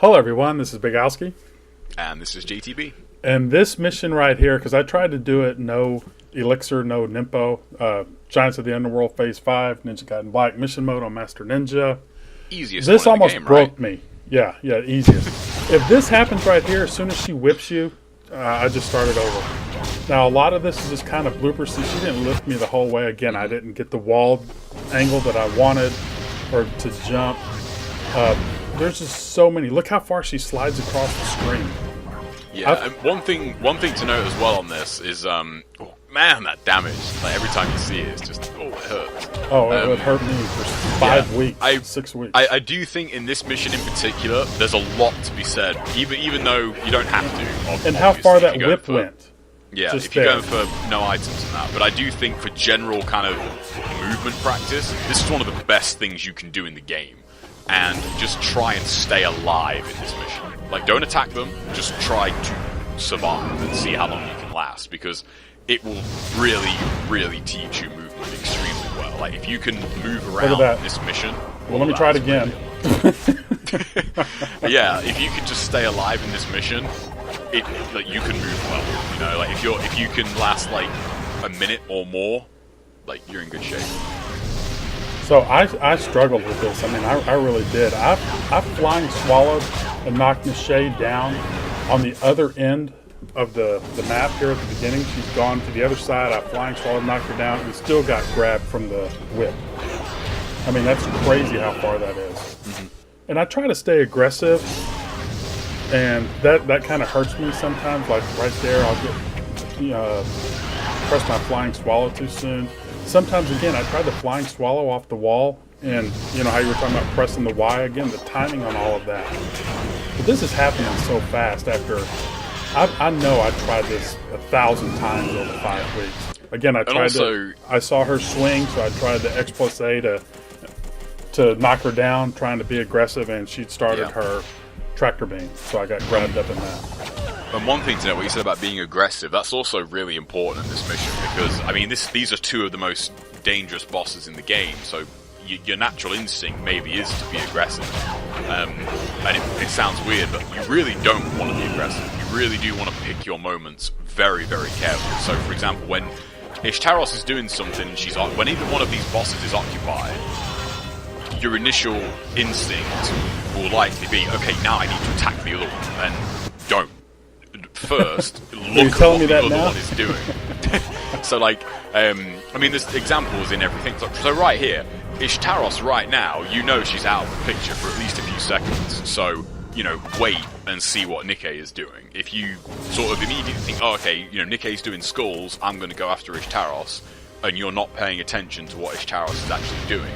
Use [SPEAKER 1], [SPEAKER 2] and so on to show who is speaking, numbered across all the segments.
[SPEAKER 1] Hello everyone, this is Bigalski.
[SPEAKER 2] And this is JTB.
[SPEAKER 1] And this mission right here, because I tried to do it no elixir, no Nimpo, Giants of the Underworld Phase 5, Ninja Gaiden Black mission mode on Master Ninja.
[SPEAKER 2] Easiest
[SPEAKER 1] This
[SPEAKER 2] one in the
[SPEAKER 1] almost
[SPEAKER 2] game,
[SPEAKER 1] broke
[SPEAKER 2] right?
[SPEAKER 1] me. Yeah, easiest. If this happens right here, as soon as she whips you, I just started over. Now a lot of this is just kind of bloopers. See, she didn't lift me the whole way. Again, I didn't get the wall angle that I wanted or to jump. There's just so many. Look how far she slides across the screen.
[SPEAKER 2] Yeah, and one thing to note as well on this is, oh man, that damage. Like every time you see it, it's just, it hurts.
[SPEAKER 1] Oh, it would hurt me for 5 weeks, 6 weeks.
[SPEAKER 2] I do think in this mission in particular, there's a lot to be said, even though you don't have to.
[SPEAKER 1] And how far that whip went.
[SPEAKER 2] Yeah,
[SPEAKER 1] just
[SPEAKER 2] if you're going for no items and that. But I do think for general kind of movement practice, this is one of the best things you can do in the game. And just try and stay alive in this mission. Like, don't attack them, just try to survive and see how long you can last, because it will really, really teach you movement extremely well. Like, if you can move around in this mission...
[SPEAKER 1] Well, let me try it again.
[SPEAKER 2] Yeah, if you can just stay alive in this mission, like, you can move well. You know, like, if you can last, like, a minute or more, like, you're in good shape.
[SPEAKER 1] So I struggled with this. I mean, I really did. I flying swallowed and knocked Nicchae down on the other end of the map here at the beginning. She's gone to the other side. I flying swallowed, knocked her down, and still got grabbed from the whip. I mean, that's crazy how far that is. Mm-hmm. And I try to stay aggressive, and that kind of hurts me sometimes. Like right there, I'll get press my flying swallow too soon. Sometimes, again, I tried the flying swallow off the wall, and you know how you were talking about pressing the Y, again, the timing on all of that. But this is happening so fast after, I know I tried this 1,000 times over 5 weeks. Again, I saw her swing, so I tried the X+A to knock her down, trying to be aggressive, and she'd started her tractor beam, so I got grabbed up in that.
[SPEAKER 2] And one thing to know, what you said about being aggressive, that's also really important in this mission, because, I mean, these are two of the most dangerous bosses in the game, so your natural instinct maybe is to be aggressive. And it sounds weird, but you really don't want to be aggressive. You really do want to pick your moments very, very carefully. So, for example, when Ishtaros is doing something, and when either one of these bosses is occupied, your initial instinct will likely be, okay, now I need to attack the other one, and don't. First, look at what the other one is doing. So, like, I mean, there's examples in everything. So right here, Ishtaros right now, you know she's out of the picture for at least a few seconds. So, you know, wait and see what Nicchae is doing. If you sort of immediately think, oh, okay, you know, Nicchae's doing skulls, I'm going to go after Ishtaros, and you're not paying attention to what Ishtaros is actually doing,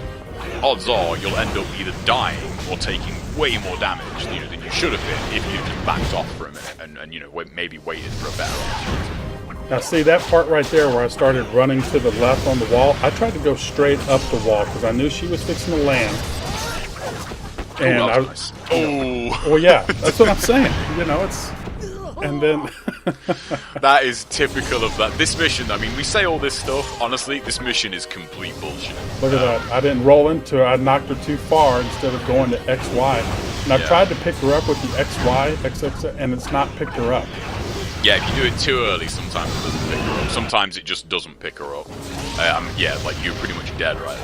[SPEAKER 2] odds are you'll end up either dying or taking way more damage, you know, than you should have been if you just backed off for a minute and you know, maybe waited for a better opportunity.
[SPEAKER 1] Now see that part right there where I started running to the left on the wall? I tried to go straight up the wall because I knew she was fixing to land. And
[SPEAKER 2] nice.
[SPEAKER 1] Well, yeah, that's what I'm saying. You know, it's... And then...
[SPEAKER 2] That is typical of that. This mission, I mean, we say all this stuff, honestly, this mission is complete bullshit.
[SPEAKER 1] Look at that. I didn't roll into her. I knocked her too far instead of going to XY. And I've tried to pick her up with the XY, XX, and it's not picked her up.
[SPEAKER 2] Yeah, if you do it too early, sometimes it doesn't pick her up. Sometimes it just doesn't pick her up. Yeah, like, you're pretty much dead right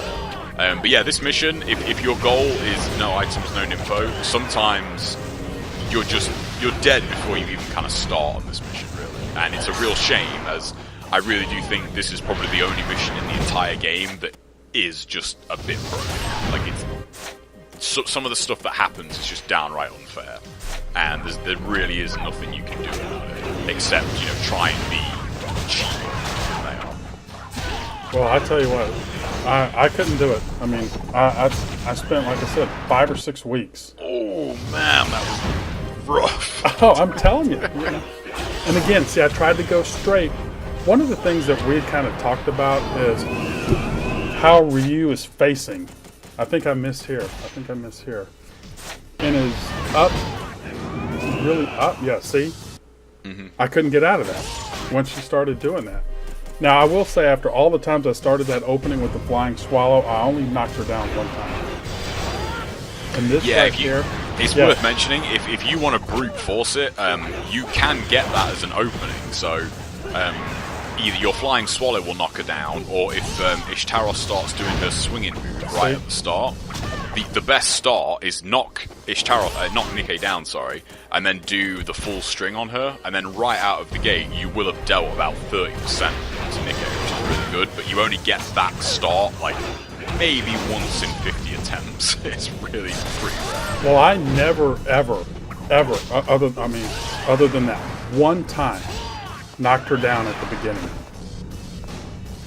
[SPEAKER 2] there. But yeah, this mission, if your goal is no items, no Nimpo, sometimes you're dead before you even kind of start on this mission, really. And it's a real shame, as I really do think this is probably the only mission in the entire game that is just a bit broken. Like, some of the stuff that happens is just downright unfair. And there really is nothing you can do about it, except, you know, try and be cheaper than they are.
[SPEAKER 1] Well, I tell you what, I couldn't do it. I mean, I spent, like I said, 5 or 6 weeks.
[SPEAKER 2] Oh, man, that was rough.
[SPEAKER 1] Oh, I'm telling you. You know. And again, see, I tried to go straight. One of the things that we had kind of talked about is how Ryu is facing. I think I missed here. And is up, really up. Yeah, see? Mm-hmm. I couldn't get out of that once she started doing that. Now, I will say, after all the times I started that opening with the flying swallow, I only knocked her down one time. And this right here,
[SPEAKER 2] It's worth mentioning, if you want to brute force it, you can get that as an opening. So either your flying swallow will knock her down, or if Ishtaros starts doing her swinging move right at the start, the best start is knock Nicchae down, and then do the full string on her, and then right out of the gate you will have dealt about 30% to Nicchae, which is really good, but you only get that start like maybe once in 50 attempts. It's really pretty rare.
[SPEAKER 1] Well, I never, ever, other than that one time, knocked her down at the beginning.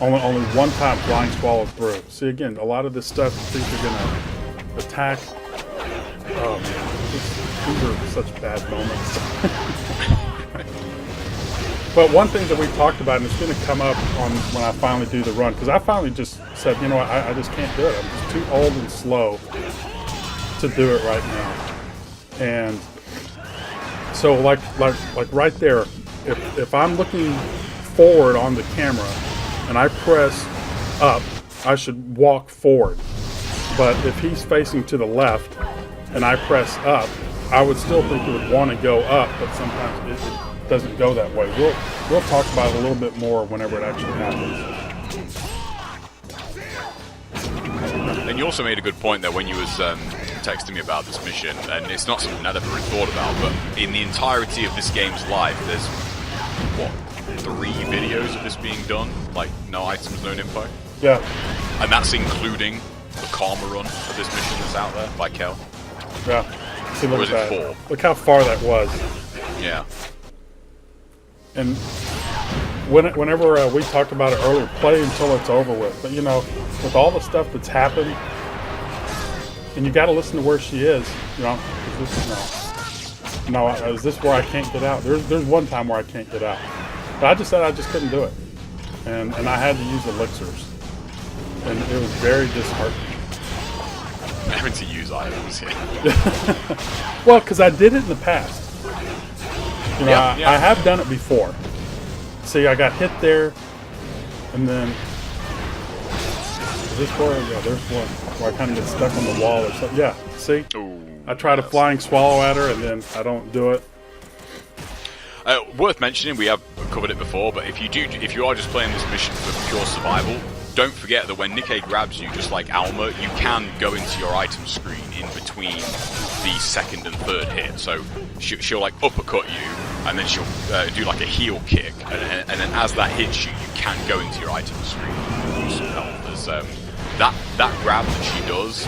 [SPEAKER 1] Only one time flying swallowed through. See, again, a lot of this stuff you think you're gonna attack. Oh man, these are such bad moments. But one thing that we talked about, and it's going to come up on when I finally do the run, because I finally just said, you know what, I just can't do it. I'm just too old and slow to do it right now. And so, like right there, if I'm looking forward on the camera and I press up, I should walk forward. But if he's facing to the left and I press up, I would still think he would want to go up, but sometimes it doesn't go that way. We'll talk about it a little bit more whenever it actually happens.
[SPEAKER 2] And you also made a good point there when you was texting me about this mission, and it's not something I'd ever really thought about, but in the entirety of this game's life, there's, what, 3 videos of this being done? Like, no items, no info?
[SPEAKER 1] Yeah.
[SPEAKER 2] And that's including the Karma run of this mission that's out there by Kel?
[SPEAKER 1] Yeah. See, look
[SPEAKER 2] or is
[SPEAKER 1] at
[SPEAKER 2] it
[SPEAKER 1] that.
[SPEAKER 2] 4?
[SPEAKER 1] Look how far that was.
[SPEAKER 2] Yeah.
[SPEAKER 1] And whenever we talked about it earlier, play until it's over with. But you know, with all the stuff that's happened, and you got to listen to where she is. You know, is this where I can't get out? There's one time where I can't get out, but I just said I just couldn't do it, and I had to use elixirs, and it was very disheartening.
[SPEAKER 2] Having to use items, yeah.
[SPEAKER 1] Well, because I did it in the past. You know,
[SPEAKER 2] Yeah.
[SPEAKER 1] I have done it before. See, I got hit there, and then is this where? Yeah, there's one where I kind of get stuck on the wall or something. Yeah, see,
[SPEAKER 2] Ooh,
[SPEAKER 1] I try to flying swallow at her, and then I don't do it.
[SPEAKER 2] Worth mentioning, we have covered it before, but if you are just playing this mission for pure survival, don't forget that when Nicchae grabs you, just like Alma, you can go into your item screen in between the second and third hit. So she'll like uppercut you, and then she'll do like a heel kick, and then as that hits you, you can go into your item screen and use some health. There's that grab that she does.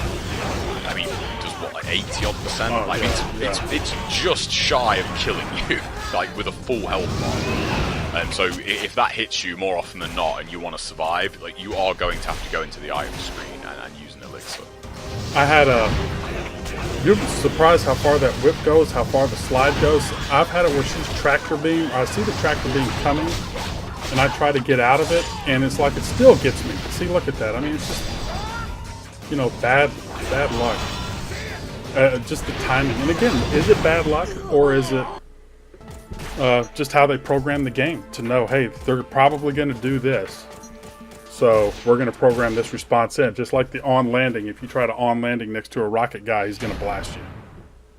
[SPEAKER 2] I mean, does what, like 80-odd%?
[SPEAKER 1] Oh,
[SPEAKER 2] like
[SPEAKER 1] yeah,
[SPEAKER 2] it's just shy of killing you, like with a full health bar. And so if that hits you more often than not, and you want to survive, like you are going to have to go into the item screen and use an elixir.
[SPEAKER 1] I had you're surprised how far that whip goes, how far the slide goes. I've had it where she's tractor beam. I see the tractor beam coming, and I try to get out of it, and it's like it still gets me. See, look at that. I mean, it's just, you know, bad luck. Just the timing. And again, is it bad luck, or is it just how they program the game to know, hey, they're probably going to do this, so we're going to program this response in. Just like the on landing, if you try to on landing next to a rocket guy, he's going to blast you.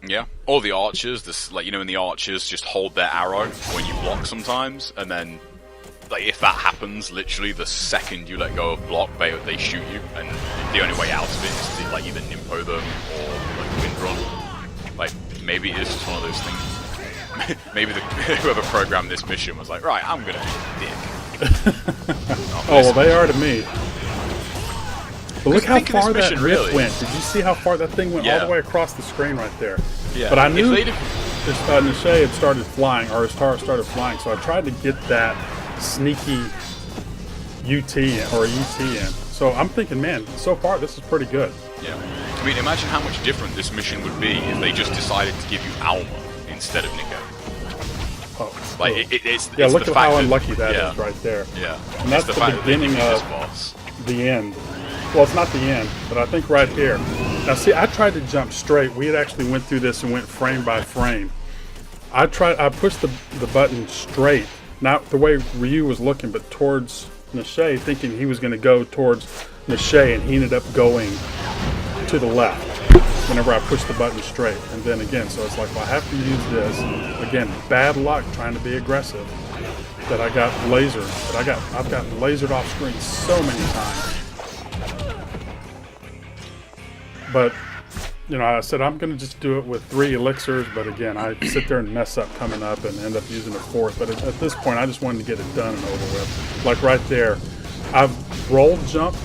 [SPEAKER 2] Yeah, or the archers. This, like, you know, when the archers just hold their arrow when you block sometimes, and then like if that happens, literally the second you let go of block, they shoot you, and the only way out of it is to like either nimpo them or like wind run. Like maybe it's just one of those things. Maybe whoever programmed this mission was like, right, I'm gonna be a dick.
[SPEAKER 1] Oh well, they are to me. But look how far that
[SPEAKER 2] mission really
[SPEAKER 1] went. Did you see how far that thing went? All the way across the screen right there.
[SPEAKER 2] Yeah.
[SPEAKER 1] But I knew Nicchae had started flying, or his turret started flying, so I tried to get that sneaky UT or ET in. So I'm thinking, man, so far this is pretty good.
[SPEAKER 2] Yeah. I mean, imagine how much different this mission would be if they just decided to give you Alma instead of Nicchae.
[SPEAKER 1] Oh,
[SPEAKER 2] like it's
[SPEAKER 1] yeah.
[SPEAKER 2] it's
[SPEAKER 1] Look
[SPEAKER 2] the
[SPEAKER 1] at
[SPEAKER 2] fact
[SPEAKER 1] how
[SPEAKER 2] that,
[SPEAKER 1] unlucky that is right there.
[SPEAKER 2] Yeah.
[SPEAKER 1] And that's
[SPEAKER 2] the
[SPEAKER 1] the
[SPEAKER 2] fact that they
[SPEAKER 1] beginning
[SPEAKER 2] give you this
[SPEAKER 1] of
[SPEAKER 2] boss.
[SPEAKER 1] the end. Well, it's not the end, but I think right here. Now, see, I tried to jump straight. We had actually went through this and went frame by frame. I pushed the button straight, not the way Ryu was looking, but towards Nicchae, thinking he was going to go towards Nicchae, and he ended up going to the left. whenever I push the button straight. And then again, so it's like, well, I have to use this. Again, bad luck trying to be aggressive. That I got lasered. I've gotten lasered off screen so many times. But, you know, I said I'm going to just do it with 3 elixirs. But again, I sit there and mess up coming up and end up using a 4th. But at this point, I just wanted to get it done and over with. Like right there, I've rolled jump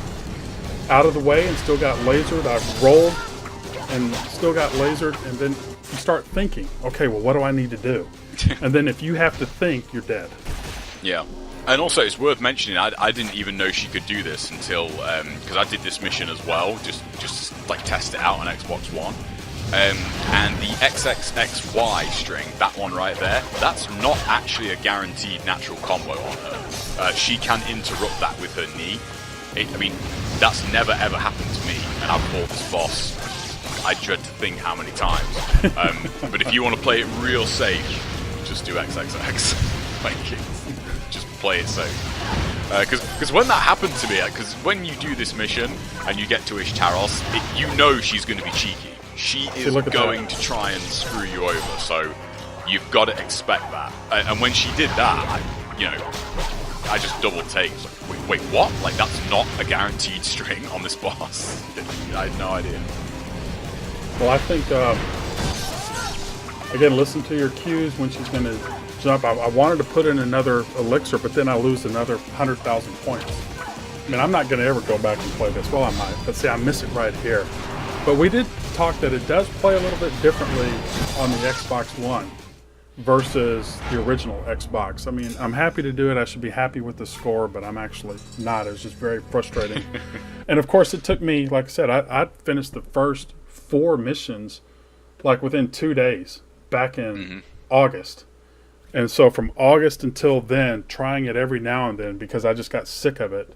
[SPEAKER 1] out of the way and still got lasered. I've rolled and still got lasered. And then you start thinking, okay, well, what do I need to do? And then if you have to think, you're dead.
[SPEAKER 2] Yeah. And also, it's worth mentioning, I didn't even know she could do this until, because I did this mission as well, just like test it out on Xbox One. And the XXXY string, that one right there, that's not actually a guaranteed natural combo on her. She can interrupt that with her knee. I mean, that's never ever happened to me, and I've fought this boss, I dread to think how many times. But if you want to play it real safe, just do XXX. Like, just play it safe. Because when that happened to me, because when you do this mission and you get to Ishtaros, you know she's going to be cheeky. She is going to try and screw you over, so you've got to expect that. And when she did that, I just double take. Like, wait, what? Like, that's not a guaranteed string on this boss? I had no idea.
[SPEAKER 1] Well, I think, again, listen to your cues when she's going to jump. I wanted to put in another elixir, but then I lose another 100,000 points. I mean, I'm not going to ever go back and play this. Well, I might, but see, I miss it right here. But we did talk that it does play a little bit differently on the Xbox One versus the original Xbox. I mean, I'm happy to do it. I should be happy with the score, but I'm actually not. It was just very frustrating. And of course, it took me, like I said, I finished the first 4 missions like within 2 days back in August. And so from August until then, trying it every now and then because I just got sick of it,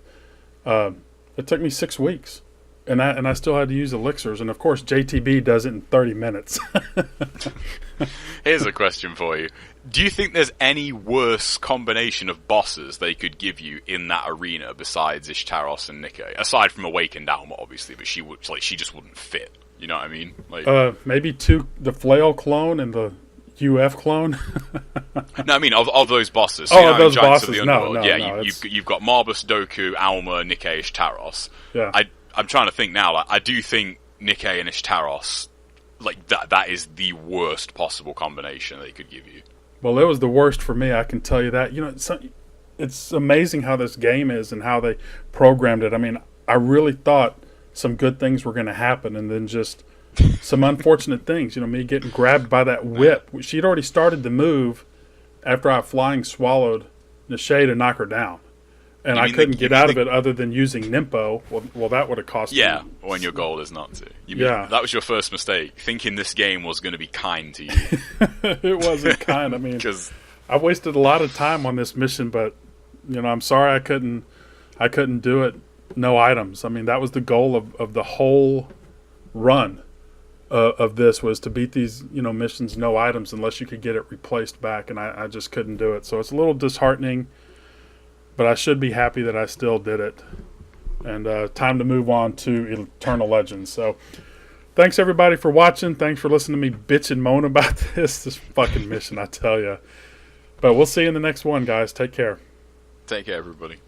[SPEAKER 1] it took me 6 weeks. And I still had to use elixirs. And of course, JTB does it in 30 minutes.
[SPEAKER 2] Here's a question for you. Do you think there's any worse combination of bosses they could give you in that arena besides Ishtaros and Nicchae? Aside from Awakened Alma, obviously, but she just wouldn't fit. You know what I mean? Like,
[SPEAKER 1] maybe the Flail clone and the UF clone.
[SPEAKER 2] No, I mean of those bosses. So,
[SPEAKER 1] of those bosses. No,
[SPEAKER 2] you've got Marbus, Doku, Alma, Nicchae, Ishtaros.
[SPEAKER 1] Yeah.
[SPEAKER 2] I'm trying to think now. Like, I do think Nicchae and Ishtaros, like that is the worst possible combination they could give you.
[SPEAKER 1] Well, it was the worst for me. I can tell you that. You know, it's amazing how this game is and how they programmed it. I mean, I really thought some good things were going to happen, and then just some unfortunate things. You know, me getting grabbed by that whip. She'd already started the move after I flying swallowed Nicchae to knock her down. And I couldn't get out of it other than using Nimpo. Well, that would have cost me.
[SPEAKER 2] Yeah, when your goal is not to. That was your first mistake, thinking this game was going to be kind to you.
[SPEAKER 1] It wasn't kind. I mean, I wasted a lot of time on this mission, but, you know, I'm sorry I couldn't do it. No items. I mean, that was the goal of the whole run of this, was to beat these, missions, no items, unless you could get it replaced back, and I just couldn't do it. So it's a little disheartening. But I should be happy that I still did it. And time to move on to Eternal Legends. So thanks, everybody, for watching. Thanks for listening to me bitch and moan about this fucking mission, I tell you. But we'll see you in the next one, guys. Take care.
[SPEAKER 2] Take care, everybody.